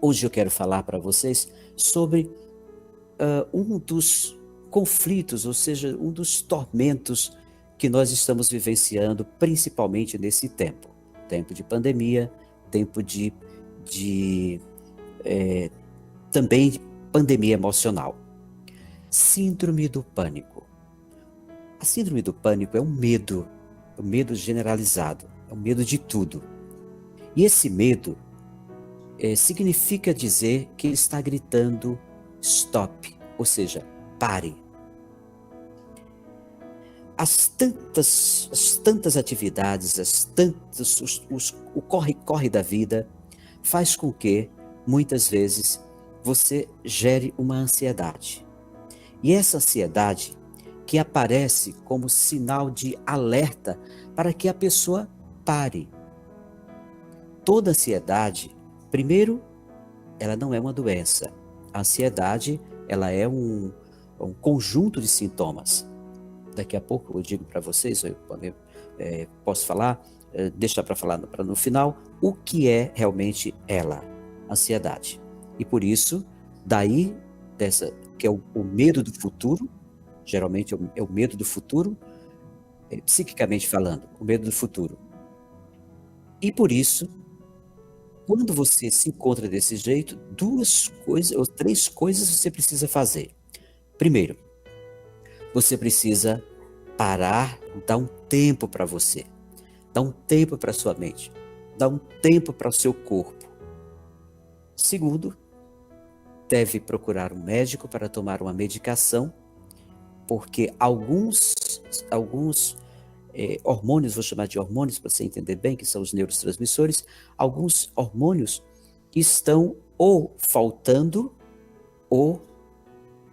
Hoje eu quero falar para vocês sobre um dos conflitos, ou seja, um dos tormentos que nós estamos vivenciando, principalmente nesse tempo. Tempo de pandemia, tempo de também pandemia emocional. Síndrome do pânico. A síndrome do pânico é um medo generalizado, é um medo de tudo. E esse medo significa dizer que ele está gritando stop, ou seja, pare. As tantas atividades, o corre-corre da vida faz com que, muitas vezes, você gere uma ansiedade. E essa ansiedade que aparece como sinal de alerta para que a pessoa pare. Toda ansiedade, primeiro, ela não é uma doença. A ansiedade, ela é um conjunto de sintomas. Daqui a pouco eu digo para vocês, eu posso falar, deixar para falar no final, o que é realmente ela, ansiedade. E por isso, daí, que é o medo do futuro, geralmente é o medo do futuro, psiquicamente falando, o medo do futuro. E por isso, quando você se encontra desse jeito, 2 coisas ou 3 coisas você precisa fazer. Primeiro, você precisa parar, dar um tempo para você, dar um tempo para sua mente, dar um tempo para o seu corpo. Segundo, deve procurar um médico para tomar uma medicação, porque alguns hormônios, vou chamar de hormônios para você entender bem, que são os neurotransmissores, alguns hormônios estão ou faltando ou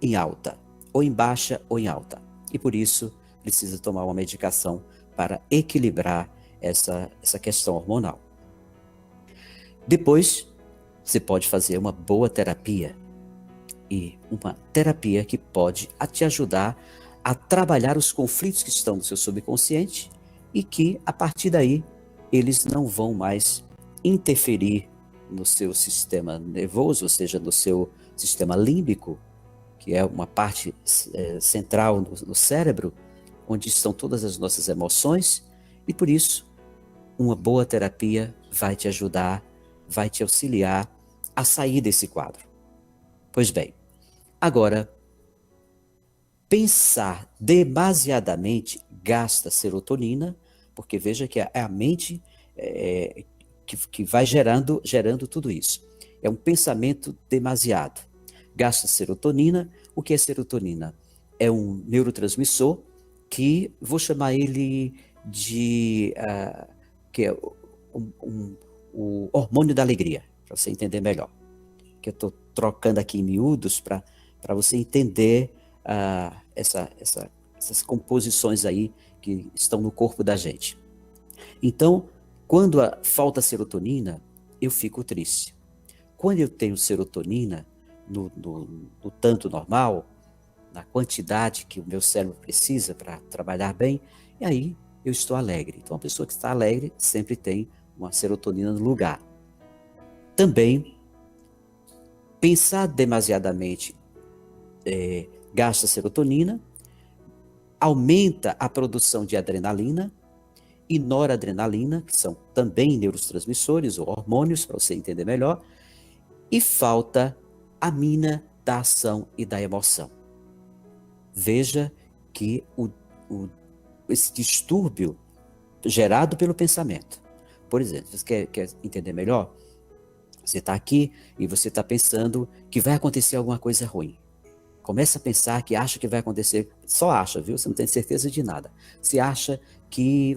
em alta, ou em baixa ou em alta. E por isso precisa tomar uma medicação para equilibrar essa questão hormonal. Depois, você pode fazer uma boa terapia, e uma terapia que pode te ajudar a trabalhar os conflitos que estão no seu subconsciente e que, a partir daí, eles não vão mais interferir no seu sistema nervoso, ou seja, no seu sistema límbico, que é uma parte central no cérebro, onde estão todas as nossas emoções, e por isso, uma boa terapia vai te ajudar, vai te auxiliar a sair desse quadro. Pois bem, agora, pensar demasiadamente gasta serotonina, porque veja que é a mente que vai gerando tudo isso. É um pensamento demasiado. Gasta serotonina. O que é serotonina? É um neurotransmissor que vou chamar ele de que é o hormônio da alegria, para você entender melhor. Que eu estou trocando aqui em miúdos para você entender essas composições aí que estão no corpo da gente. Então, quando falta serotonina, eu fico triste. Quando eu tenho serotonina no tanto normal, na quantidade que o meu cérebro precisa para trabalhar bem, e aí eu estou alegre. Então, a pessoa que está alegre sempre tem uma serotonina no lugar. Também, pensar demasiadamente gasta serotonina, aumenta a produção de adrenalina e noradrenalina, que são também neurotransmissores ou hormônios, para você entender melhor, e falta a mina da ação e da emoção. Veja que esse distúrbio gerado pelo pensamento. Por exemplo, você quer entender melhor? Você está aqui e você está pensando que vai acontecer alguma coisa ruim. Começa a pensar que acha que vai acontecer, só acha, viu? Você não tem certeza de nada. Você acha que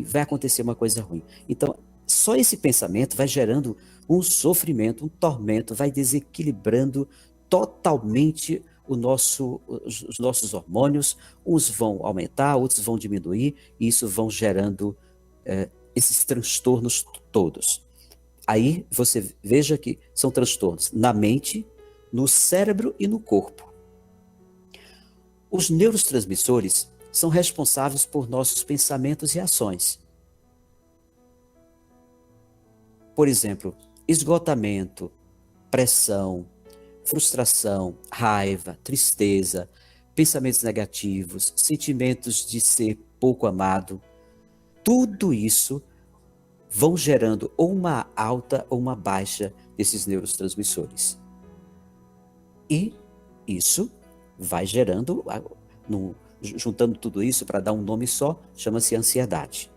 vai acontecer uma coisa ruim. Então, só esse pensamento vai gerando um sofrimento, um tormento, vai desequilibrando totalmente os nossos hormônios. Uns vão aumentar, outros vão diminuir, e isso vão gerando esses transtornos todos. Aí você veja que são transtornos na mente, no cérebro e no corpo. Os neurotransmissores são responsáveis por nossos pensamentos e ações. Por exemplo, esgotamento, pressão, frustração, raiva, tristeza, pensamentos negativos, sentimentos de ser pouco amado, tudo isso vão gerando ou uma alta ou uma baixa desses neurotransmissores. E isso vai gerando, juntando tudo isso para dar um nome só, chama-se ansiedade.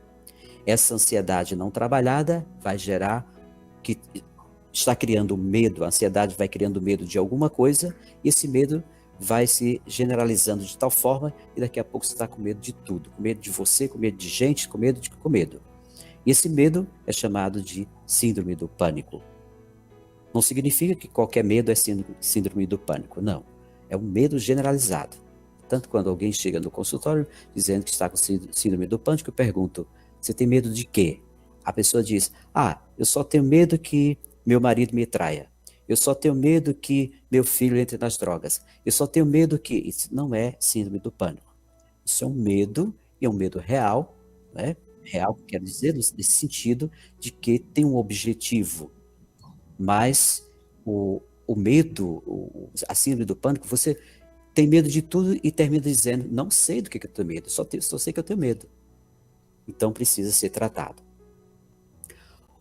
Essa ansiedade não trabalhada vai gerar que está criando medo, a ansiedade vai criando medo de alguma coisa, e esse medo vai se generalizando de tal forma que daqui a pouco você está com medo de tudo, com medo de você, com medo de gente, com medo. E esse medo é chamado de síndrome do pânico. Não significa que qualquer medo é síndrome do pânico, não. É um medo generalizado. Tanto quando alguém chega no consultório dizendo que está com síndrome do pânico, eu pergunto, você tem medo de quê? A pessoa diz, eu só tenho medo que meu marido me traia. Eu só tenho medo que meu filho entre nas drogas. Eu só tenho medo que... Isso não é síndrome do pânico. Isso é um medo, e é um medo real, né? Real, quero dizer, nesse sentido de que tem um objetivo. Mas o medo, a síndrome do pânico, você tem medo de tudo e termina dizendo, não sei do que eu tenho medo, só sei que eu tenho medo. Então precisa ser tratado.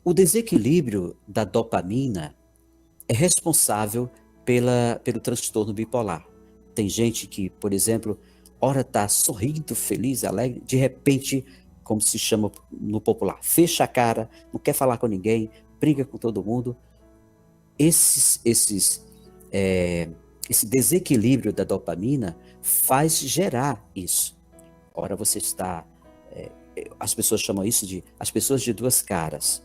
O desequilíbrio da dopamina é responsável pelo transtorno bipolar. Tem gente que, por exemplo, ora está sorrindo, feliz, alegre, de repente, como se chama no popular, fecha a cara, não quer falar com ninguém, briga com todo mundo. Esse desequilíbrio da dopamina faz gerar isso. Ora você está... as pessoas chamam isso de as pessoas de duas caras.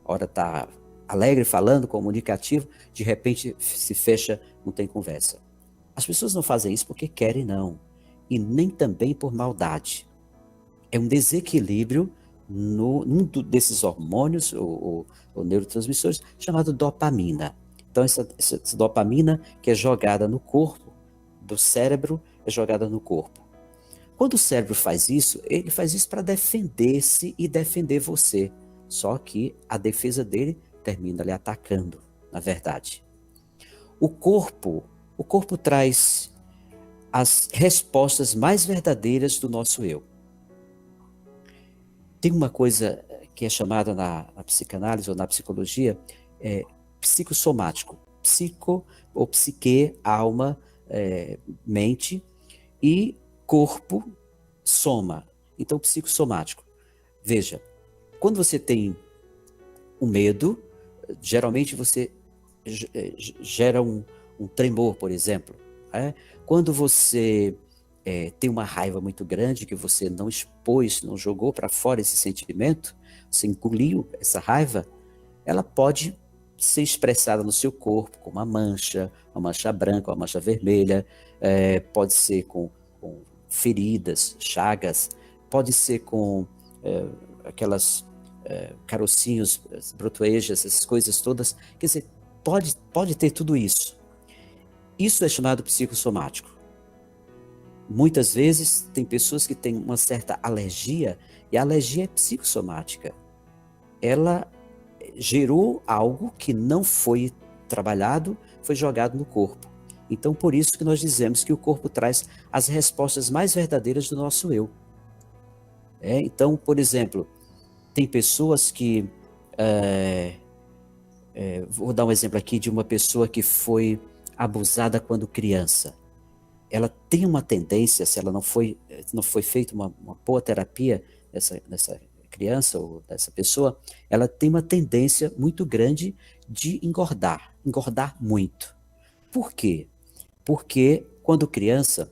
Ora está alegre, falando, comunicativo, de repente se fecha, não tem conversa. As pessoas não fazem isso porque querem, não. E nem também por maldade. É um desequilíbrio num desses hormônios ou neurotransmissores chamado dopamina. Então essa dopamina que é jogada no corpo, do cérebro, é jogada no corpo. Quando o cérebro faz isso, ele faz isso para defender-se e defender você. Só que a defesa dele termina lhe atacando, na verdade. O corpo traz as respostas mais verdadeiras do nosso eu. Tem uma coisa que é chamada na psicanálise ou na psicologia, psicossomático. Psico ou psique, alma, mente, e corpo, soma. Então, psicossomático. Veja, quando você tem um medo, geralmente você gera um tremor, por exemplo. Quando você tem uma raiva muito grande, que você não expôs, não jogou para fora esse sentimento, você engoliu essa raiva, ela pode ser expressada no seu corpo com uma mancha branca, uma mancha vermelha, pode ser com feridas, chagas, pode ser com aquelas carocinhos, brotoejas, essas coisas todas. Quer dizer, pode ter tudo isso. Isso é chamado psicossomático. Muitas vezes tem pessoas que têm uma certa alergia, e a alergia é psicossomática. Ela gerou algo que não foi trabalhado, foi jogado no corpo. Então, por isso que nós dizemos que o corpo traz as respostas mais verdadeiras do nosso eu. Então, por exemplo, tem pessoas que... vou dar um exemplo aqui de uma pessoa que foi abusada quando criança. Ela tem uma tendência, se ela não foi feita uma boa terapia nessa criança ou dessa pessoa, ela tem uma tendência muito grande de engordar muito. Por quê? Porque quando criança,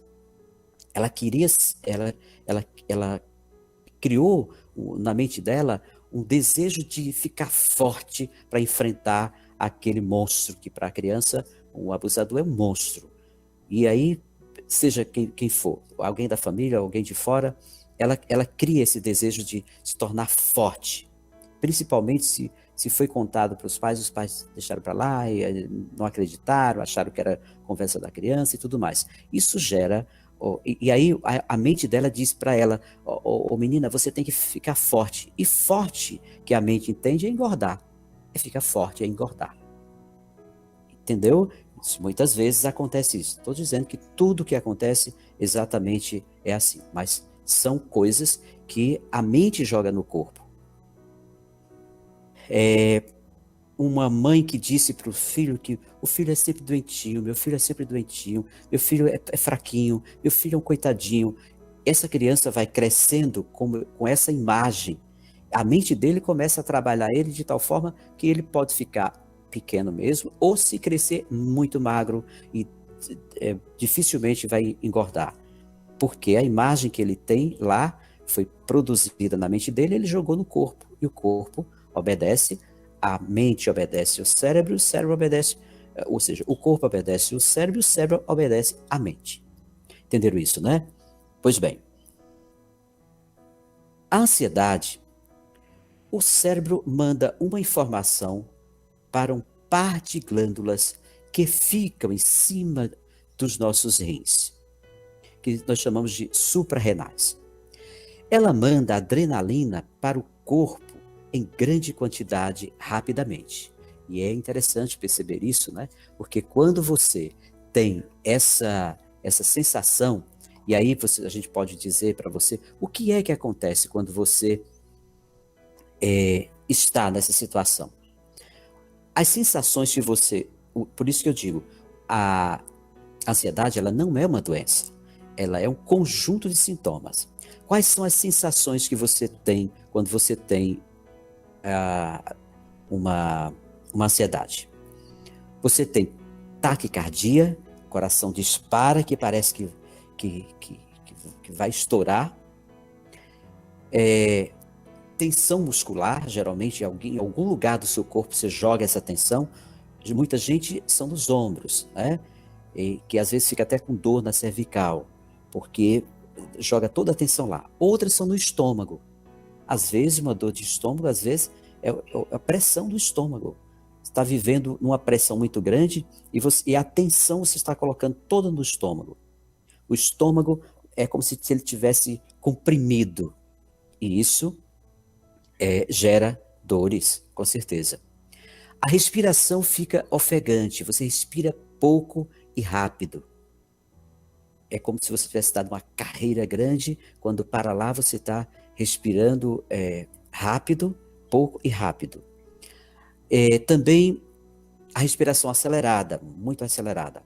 ela criou na mente dela um desejo de ficar forte para enfrentar aquele monstro, que para a criança, o abusador é um monstro. E aí, seja quem for, alguém da família, alguém de fora, ela cria esse desejo de se tornar forte. Principalmente se foi contado para os pais deixaram para lá, e não acreditaram, acharam que era conversa da criança e tudo mais. Isso gera... E aí a mente dela diz para ela, menina, você tem que ficar forte. E forte, que a mente entende, é engordar. Ficar forte é engordar. Entendeu? Muitas vezes acontece isso. Estou dizendo que tudo que acontece exatamente é assim, mas são coisas que a mente joga no corpo. Uma mãe que disse para o filho que o filho é sempre doentinho, meu filho é sempre doentinho, meu filho é fraquinho, meu filho é um coitadinho. Essa criança vai crescendo com essa imagem. A mente dele começa a trabalhar ele de tal forma que ele pode ficar pequeno mesmo, ou se crescer muito magro e dificilmente vai engordar. Porque a imagem que ele tem lá foi produzida na mente dele, ele jogou no corpo. E o corpo obedece, a mente obedece ao cérebro, o cérebro obedece, ou seja, o corpo obedece ao cérebro, o cérebro obedece à mente. Entenderam isso, né? Pois bem, a ansiedade, o cérebro manda uma informação para um par de glândulas que ficam em cima dos nossos rins, que nós chamamos de suprarrenais. Ela manda adrenalina para o corpo em grande quantidade rapidamente. E é interessante perceber isso, né? Porque quando você tem essa sensação, e aí a gente pode dizer para você o que é que acontece quando você está nessa situação. As sensações que você... Por isso que eu digo, a ansiedade ela não é uma doença. Ela é um conjunto de sintomas. Quais são as sensações que você tem quando você tem uma ansiedade? Você tem taquicardia, coração dispara, que parece que vai estourar. Tensão muscular, geralmente em algum lugar do seu corpo você joga essa tensão. Muita gente são nos ombros, né? E que às vezes fica até com dor na cervical, porque joga toda a tensão lá. Outras são no estômago. Às vezes uma dor de estômago, às vezes é a pressão do estômago. Você está vivendo numa pressão muito grande e a tensão você está colocando toda no estômago. O estômago é como se ele tivesse comprimido. E isso gera dores, com certeza. A respiração fica ofegante, você respira pouco e rápido. É como se você tivesse dado uma carreira grande, quando para lá você está respirando rápido, pouco e rápido. Também a respiração acelerada, muito acelerada.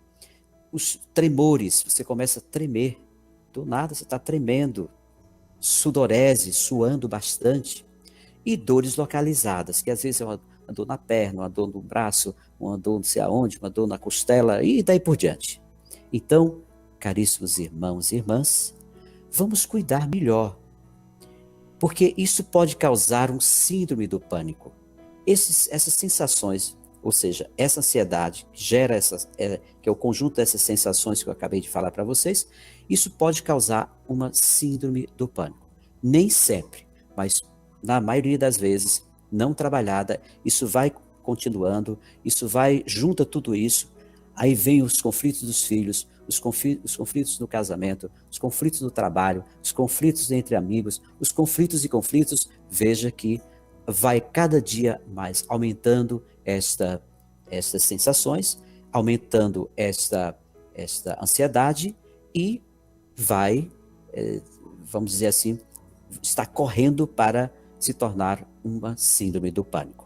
Os tremores, você começa a tremer, do nada você está tremendo, sudorese, suando bastante. E dores localizadas, que às vezes é uma dor na perna, uma dor no braço, uma dor não sei aonde, uma dor na costela e daí por diante. Então, caríssimos irmãos e irmãs, vamos cuidar melhor, porque isso pode causar um síndrome do pânico. Essas sensações, ou seja, essa ansiedade que gera que é o conjunto dessas sensações que eu acabei de falar para vocês, isso pode causar uma síndrome do pânico. Nem sempre, mas na maioria das vezes, não trabalhada, isso vai continuando, isso vai, junta tudo isso, aí vem os conflitos dos filhos, os conflitos no casamento, os conflitos no trabalho, os conflitos entre amigos, os conflitos e conflitos, veja que vai cada dia mais aumentando estas sensações, aumentando esta ansiedade e vai, vamos dizer assim, está correndo para se tornar uma síndrome do pânico.